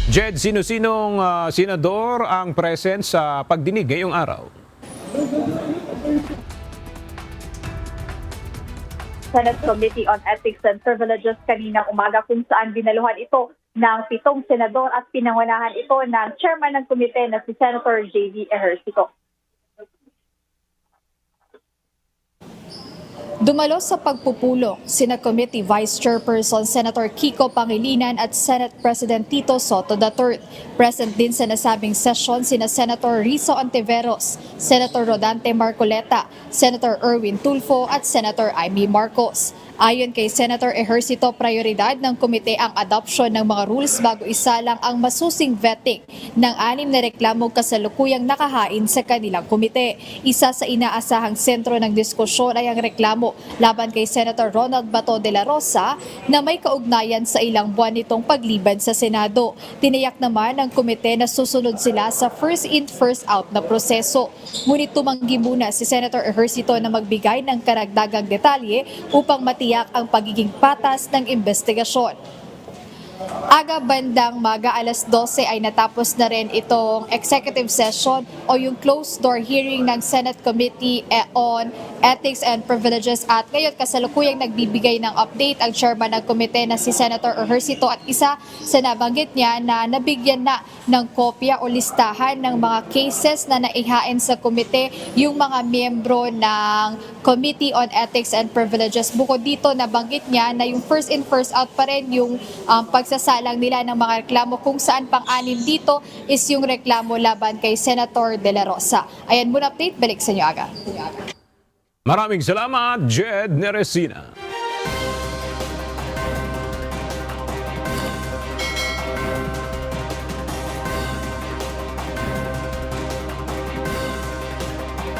Jed, sino-sinong senador ang present sa pagdinig ngayong araw? Senate Committee on Ethics and Privileges kaninang umaga kung saan dinaluhan ito ng 7 senador at pinangunahan ito ng chairman ng komite na si Senator J.D. Ejercito. Dumalo sa pagpupulong sina Committee Vice Chairperson Senator Kiko Pangilinan at Senate President Tito Soto III. Present din sa nasabing session sina Senator Rizzo Antiveros, Senator Rodante Marcoleta, Senator Erwin Tulfo at Senator Amy Marcos. Ayon kay Senator Ejercito, prioridad ng komite ang adoption ng mga rules bago isalang ang masusing vetting ng 6 na reklamong kasalukuyang nakahain sa kanilang komite. Isa sa inaasahang sentro ng diskusyon ay ang reklamo laban kay Senator Ronald Bato de la Rosa na may kaugnayan sa ilang buwan nitong paglibad sa Senado. Tiniyak naman ng komite na susunod sila sa first in first out na proseso. Ngunit tumanggi muna si Senator Ejercito na magbigay ng karagdagang detalye upang matiyak ang pagiging patas ng investigasyon. Aga bandang maga alas 12 ay natapos na rin itong executive session o yung closed door hearing ng Senate Committee on Ethics and Privileges at ngayon kasalukuyang nagbibigay ng update ang chairman ng komite na si Senator Ejercito at isa sa nabanggit niya na nabigyan na ng kopya o listahan ng mga cases na naihain sa komite yung mga miyembro ng Committee on Ethics and Privileges. Bukod dito, nabanggit niya na yung first in first out pa rin yung pagsasalang nila ng mga reklamo kung saan pang-anim dito is yung reklamo laban kay Senator De La Rosa. Ayan muna update, balik sa inyo aga. Maraming salamat, Jed Neresina.